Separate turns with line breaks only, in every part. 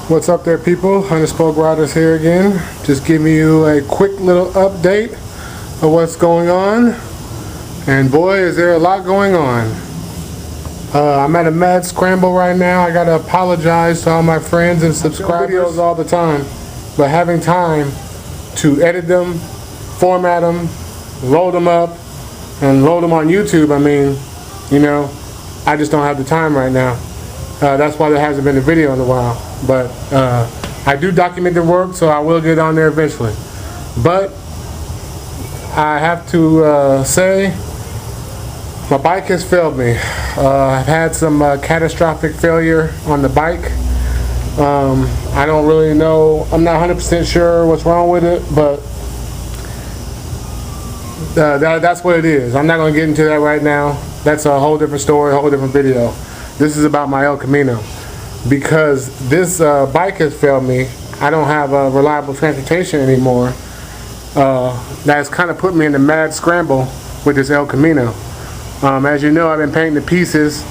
What's up there, people? Underspoke Riders here again. Just giving you a quick little update of what's going on. And boy, is there a lot going on. I'm at a mad scramble right now. I gotta apologize to all my friends and subscribers. Videos all the time, but having time to edit them, format them, load them up, and load them on YouTube, I mean, you know, I just don't have the time right now. That's why there hasn't been a video in a while. But I do document the work, so I will get on there eventually. But I have to say, my bike has failed me. I've had some catastrophic failure on the bike. I don't really know, I'm not 100% sure what's wrong with it, but that's what it is. I'm not going to get into that right now. That's a whole different story, a whole different video. This is about my El Camino. Because this bike has failed me, I don't have a reliable transportation anymore. That's kind of put me in a mad scramble with this El Camino. As you know, I've been painting the pieces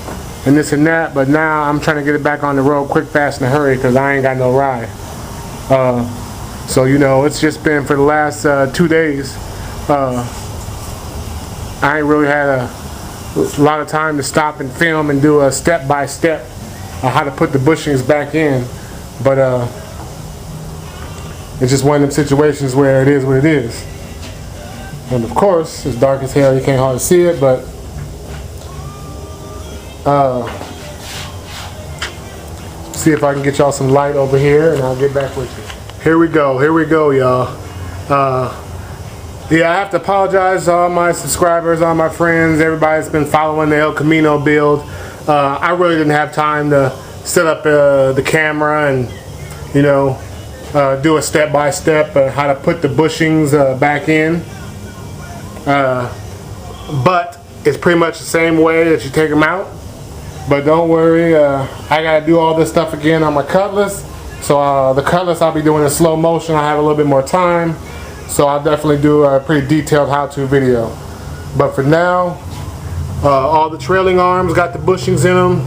and this and that, but now I'm trying to get it back on the road quick, fast, in a hurry because I ain't got no ride. So, you know, it's just been for the last 2 days. I ain't really had a lot of time to stop and film and do a step-by-step on how to put the bushings back in. But it's just one of them situations where it is what it is. And of course, it's dark as hell, you can't hardly see it, but see if I can get y'all some light over here and I'll get back with you. Here we go, y'all. Yeah, I have to apologize to all my subscribers, all my friends, everybody that's been following the El Camino build. I really didn't have time to set up the camera and, you know, do a step-by-step how to put the bushings back in. But it's pretty much the same way that you take them out. But don't worry, I gotta do all this stuff again on my Cutlass. So the Cutlass I'll be doing in slow motion. I have a little bit more time. So I'll definitely do a pretty detailed how-to video. But for now, all the trailing arms got the bushings in them.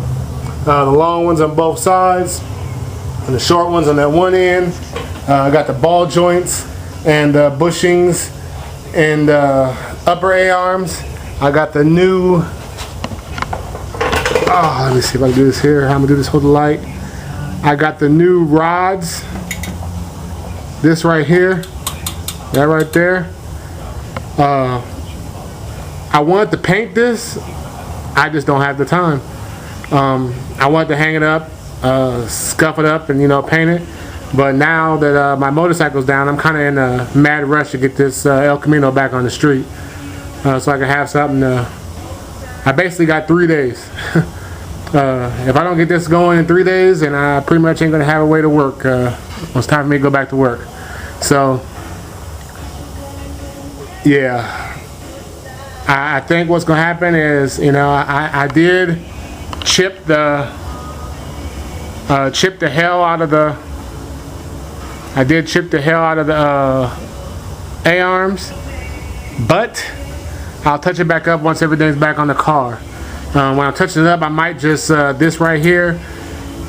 The long ones on both sides, and the short ones on that one end. I got the ball joints and bushings and upper A-arms. I got the new, let me see if I can do this here. How I'm gonna do this with the light. I got the new rods. This right here. That right there. I wanted to paint this. I just don't have the time. I wanted to hang it up, scuff it up, and, you know, paint it. But now that my motorcycle's down, I'm kind of in a mad rush to get this El Camino back on the street, so I can have something. I basically got 3 days. If I don't get this going in 3 days, then I pretty much ain't gonna have a way to work. It's time for me to go back to work. So yeah, I think what's gonna happen is, you know, I did chip the hell out of the A-arms, but I'll touch it back up once everything's back on the car. When I'm touching it up, I might just this right here,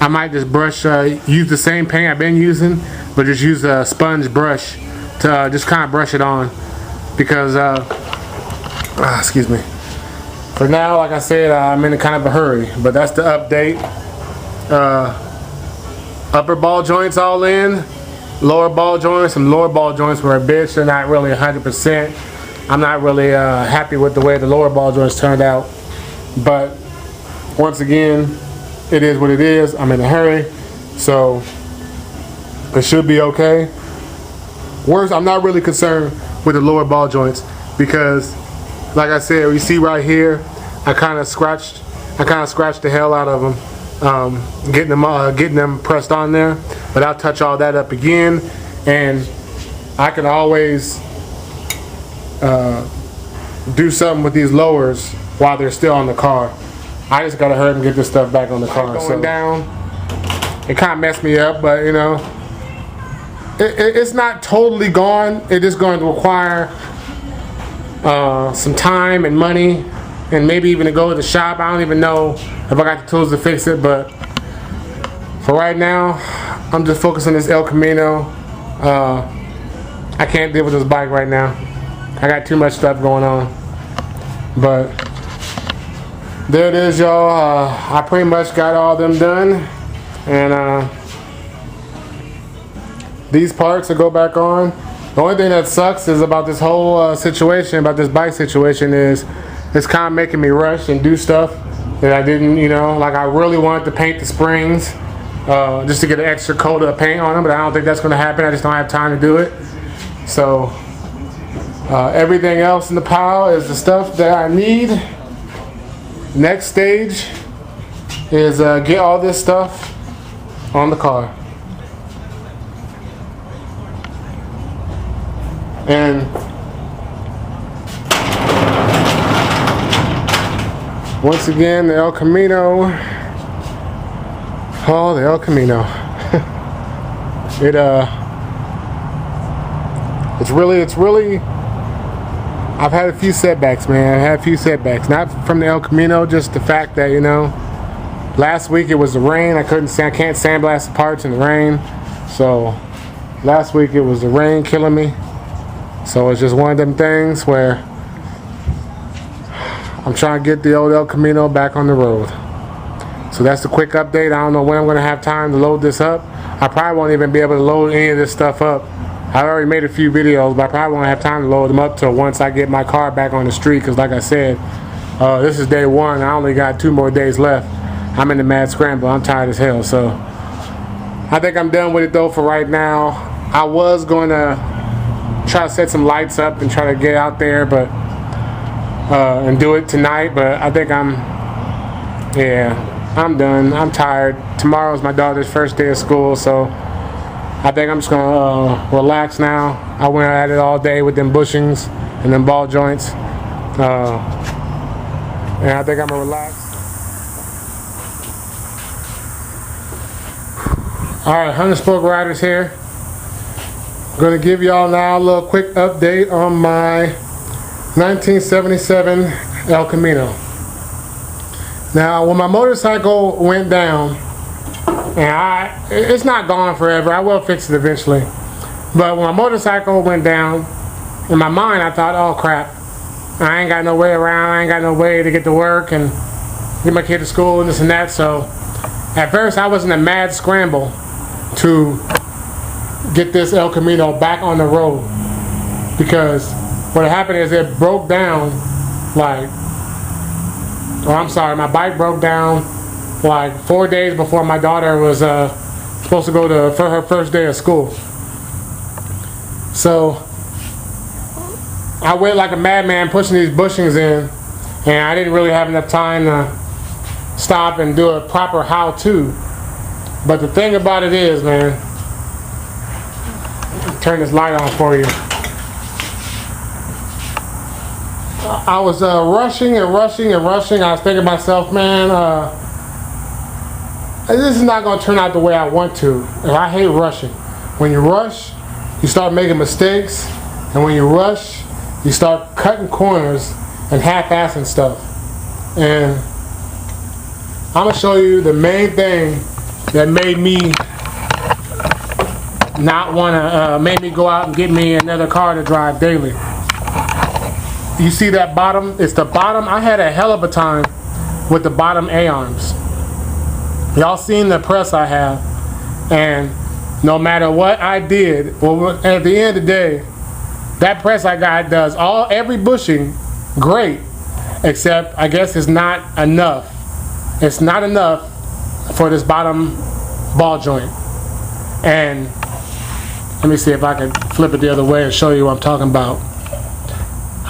I might just brush, use the same paint I've been using, but just use a sponge brush to just kind of brush it on. Because, excuse me. For now, like I said, I'm in a kind of a hurry, but that's the update. Upper ball joints all in, lower ball joints. Some lower ball joints were a bitch. They're not really 100%. I'm not really happy with the way the lower ball joints turned out. But once again, it is what it is. I'm in a hurry, so it should be okay. Worse, I'm not really concerned with the lower ball joints because, like I said, you see right here, I kind of scratched the hell out of them, getting them pressed on there. But I'll touch all that up again, and I can always do something with these lowers while they're still on the car. I just gotta hurry and get this stuff back on the car. Going down, it kind of messed me up, but you know, it's not totally gone. It is going to require some time and money, and maybe even to go to the shop. I don't even know if I got the tools to fix it, but for right now, I'm just focused on this El Camino. I can't deal with this bike right now. I got too much stuff going on. But there it is, y'all. I pretty much got all them done. And these parts will go back on. The only thing that sucks is about this whole situation, about this bike situation, is it's kind of making me rush and do stuff that I didn't, like I really wanted to paint the springs just to get an extra coat of paint on them, but I don't think that's going to happen. I just don't have time to do it. So everything else in the pile is the stuff that I need. Next stage is get all this stuff on the car. And once again, the El Camino. Oh, the El Camino. It's really. I've had a few setbacks, man. I had a few setbacks. Not from the El Camino, just the fact that last week it was the rain. I can't sandblast the parts in the rain. So last week it was the rain killing me. So it's just one of them things where I'm trying to get the old El Camino back on the road. So that's the quick update. I don't know when I'm going to have time to load this up. I probably won't even be able to load any of this stuff up. I already made a few videos, but I probably won't have time to load them up till once I get my car back on the street. Because like I said, this is day one. I only got 2 more days left. I'm in the mad scramble. I'm tired as hell. So I think I'm done with it though for right now. I was going to try to set some lights up and try to get out there, but and do it tonight. But I think I'm done. I'm tired. Tomorrow's my daughter's first day of school, so I think I'm just gonna relax now. I went at it all day with them bushings and them ball joints, and I think I'm gonna relax. All right, 100 Spoke Riders here. I'm gonna give y'all now a little quick update on my 1977 El Camino. Now, when my motorcycle went down, and it's not gone forever, I will fix it eventually. But when my motorcycle went down, in my mind I thought, oh crap, I ain't got no way around, I ain't got no way to get to work and get my kid to school and this and that. So at first I was in a mad scramble to get this El Camino back on the road, because what happened is it broke down my bike broke down like 4 days before my daughter was supposed to go for her first day of school. So I went like a madman pushing these bushings in, and I didn't really have enough time to stop and do a proper how-to. But the thing about it is, man, turn this light on for you. I was rushing. I was thinking to myself, man, this is not going to turn out the way I want to. And I hate rushing. When you rush, you start making mistakes. And when you rush, you start cutting corners and half-assing stuff. And I'm going to show you the main thing that made me not want to, made me go out and get me another car to drive daily. You see that bottom? It's the bottom. I had a hell of a time with the bottom A-arms. Y'all seen the press I have, and no matter what I did, well, at the end of the day, that press I got does every bushing great, except I guess it's not enough. It's not enough for this bottom ball joint. And let me see if I can flip it the other way and show you what I'm talking about.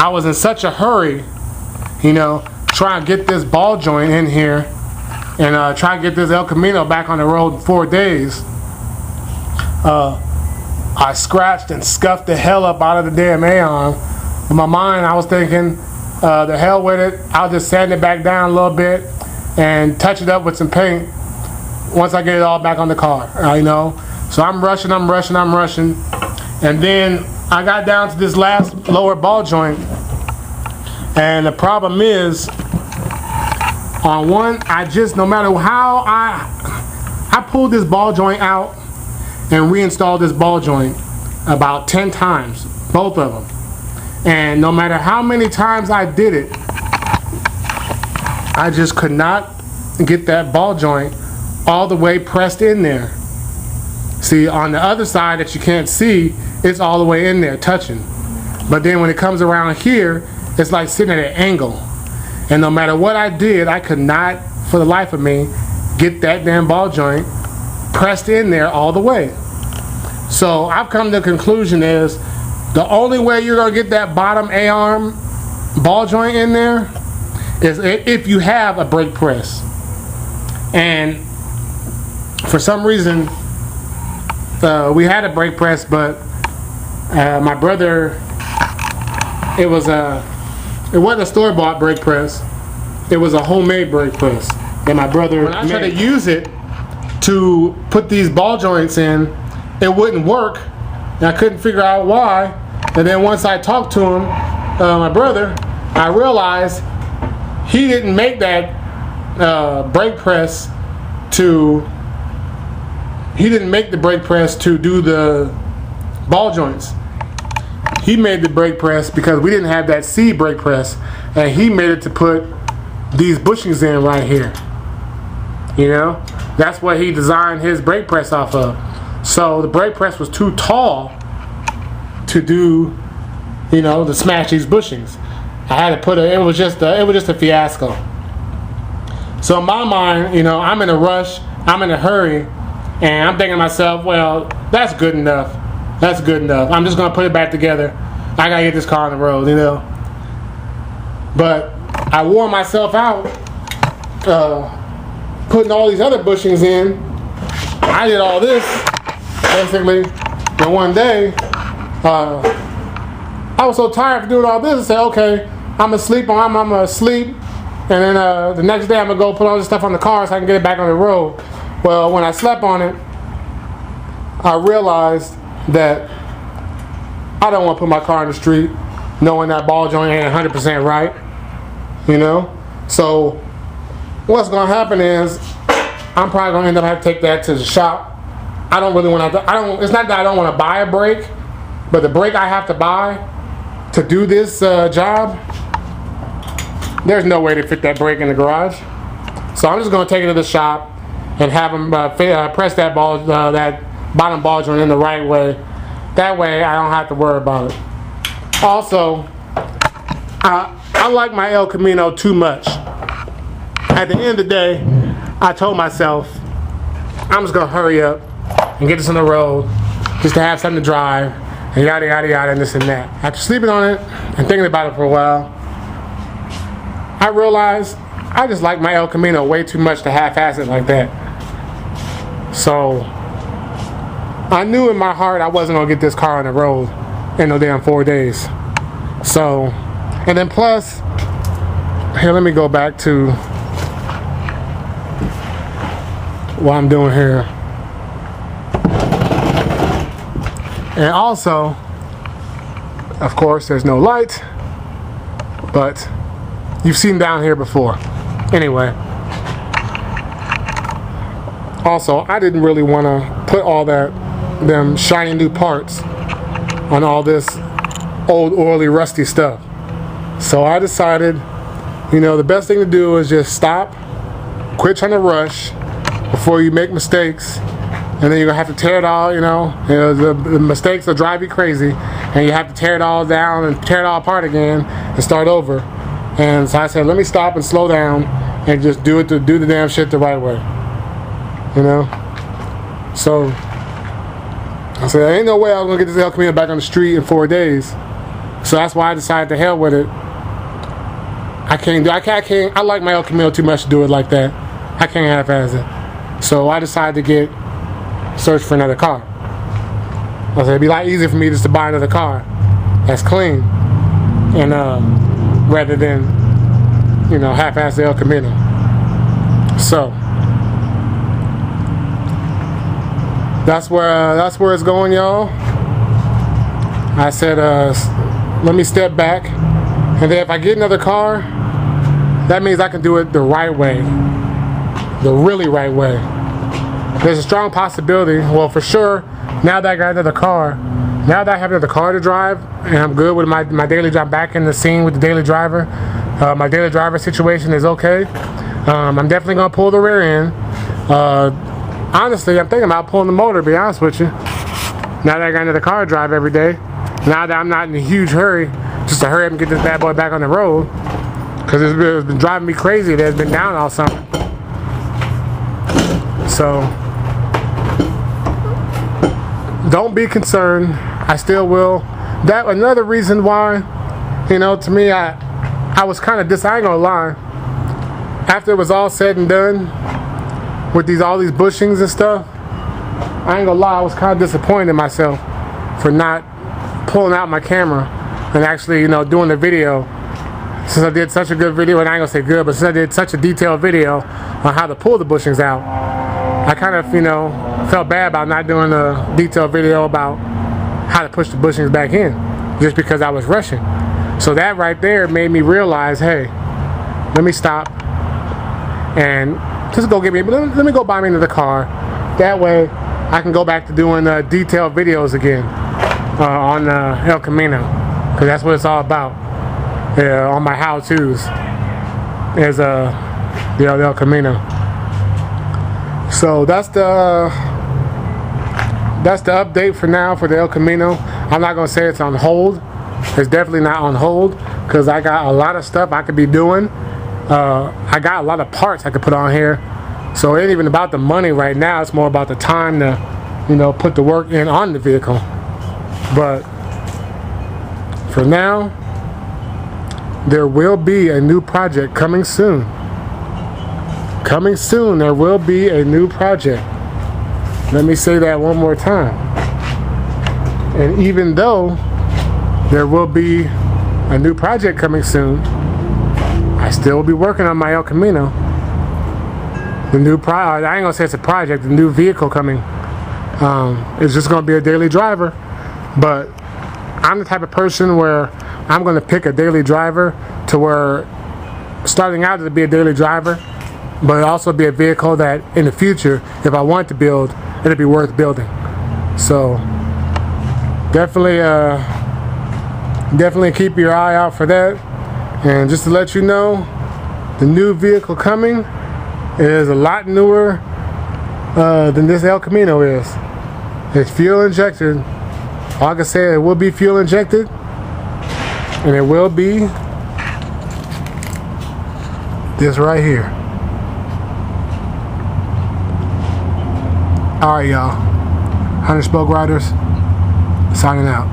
I was in such a hurry, trying to get this ball joint in here and try to get this El Camino back on the road in 4 days. I scratched and scuffed the hell up out of the damn A-arm. In my mind, I was thinking, the hell with it. I'll just sand it back down a little bit and touch it up with some paint once I get it all back on the car. So I'm rushing. And then I got down to this last lower ball joint, and the problem is, on one, no matter how I pulled this ball joint out, and reinstalled this ball joint about 10 times, both of them. And no matter how many times I did it, I just could not get that ball joint all the way pressed in there. See, on the other side that you can't see, it's all the way in there touching. But then when it comes around here, it's like sitting at an angle. And no matter what I did, I could not, for the life of me, get that damn ball joint pressed in there all the way. So I've come to the conclusion is, the only way you're going to get that bottom A-arm ball joint in there is if you have a brake press. And for some reason, we had a brake press, but my brother, it wasn't a store-bought brake press. It was a homemade brake press that my brother made. When I tried to use it to put these ball joints in, it wouldn't work, and I couldn't figure out why. And then once I talked to him, my brother, I realized he didn't make that brake press to. He didn't make the brake press to do the ball joints. He made the brake press because we didn't have that C brake press, and he made it to put these bushings in right here. You know, that's what he designed his brake press off of. So the brake press was too tall to do, you know, to smash these bushings. I had to put it was just a fiasco. So in my mind, you know, I'm in a rush, I'm in a hurry, and I'm thinking to myself, well, that's good enough. That's good enough. I'm just gonna put it back together. I gotta get this car on the road, you know. But I wore myself out putting all these other bushings in. I did all this basically, and one day I was so tired of doing all this. I said, okay, I'm gonna sleep, and then the next day I'm gonna go put all this stuff on the car so I can get it back on the road. Well, when I slept on it, I realized that I don't want to put my car in the street knowing that ball joint ain't 100% right, you know. So what's gonna happen is I'm probably gonna end up having to take that to the shop. I don't really want to. It's not that I don't want to buy a brake, but the brake I have to buy to do this job, there's no way to fit that brake in the garage. So I'm just gonna take it to the shop and have them press that that bottom ball joint in the right way. That way I don't have to worry about it. Also, I like my El Camino too much. At the end of the day, I told myself I'm just gonna hurry up and get this on the road just to have something to drive and yada yada yada and this and that. After sleeping on it and thinking about it for a while, I realized I just like my El Camino way too much to half-ass it like that. So I knew in my heart I wasn't gonna get this car on the road in no damn 4 days. So, and then plus, here, let me go back to what I'm doing here. And also, of course, there's no light, but you've seen down here before. Anyway, also, I didn't really want to put all them shiny new parts on all this old oily rusty stuff. So I decided, you know, the best thing to do is just stop, quit trying to rush before you make mistakes, and then you're gonna have to tear it all, the mistakes will drive you crazy, and you have to tear it all down and tear it all apart again and start over. And so I said, let me stop and slow down and just do the damn shit the right way, you know. So I said, there ain't no way I'm gonna get this El Camino back on the street in 4 days. So that's why I decided to hell with it. I like my El Camino too much to do it like that. I can't half-ass it. So I decided to search for another car. I said, it'd be a lot easier for me just to buy another car that's clean, and rather than, half-ass the El Camino. So that's where it's going, y'all. I said, let me step back, and then if I get another car, that means I can do it the right way, the really right way. There's a strong possibility, well, for sure, now that I got another car, now that I have another car to drive, and I'm good with my daily drive, back in the scene with the daily driver, my daily driver situation is okay. I'm definitely going to pull the rear end. Honestly, I'm thinking about pulling the motor, to be honest with you. Now that I got another car to drive every day, now that I'm not in a huge hurry, just to hurry up and get this bad boy back on the road, because it's been driving me crazy. It's been down all summer. So, don't be concerned. I still will. That another reason why, to me, I was kind of I ain't gonna lie. After it was all said and done, with all these bushings and stuff, I ain't gonna lie, I was kind of disappointed in myself for not pulling out my camera and actually, doing the video. Since I did such a good video, and I ain't gonna say good, but since I did such a detailed video on how to pull the bushings out, I kind of, felt bad about not doing a detailed video about how to push the bushings back in, just because I was rushing. So that right there made me realize, hey, let me stop and just let me go buy me another car. That way I can go back to doing detailed videos again on El Camino, because that's what it's all about. On my how-tos is the El Camino. So that's the update for now for the El Camino. I'm not gonna say it's on hold. It's definitely not on hold, because I got a lot of stuff I could be doing. I got a lot of parts I could put on here. So it ain't even about the money right now. It's more about the time to, put the work in on the vehicle. But for now, there will be a new project coming soon. Coming soon, there will be a new project. Let me say that one more time. And even though there will be a new project coming soon, I still will be working on my El Camino. I ain't gonna say it's a project, the new vehicle coming. It's just gonna be a daily driver. But I'm the type of person where I'm gonna pick a daily driver to where starting out to be a daily driver, but also be a vehicle that in the future, if I want to build, it'll be worth building. So definitely keep your eye out for that. And just to let you know, the new vehicle coming is a lot newer than this El Camino is. It's fuel injected. Like I said, it will be fuel injected, and it will be this right here. Alright, y'all. 100 Spoke Riders, signing out.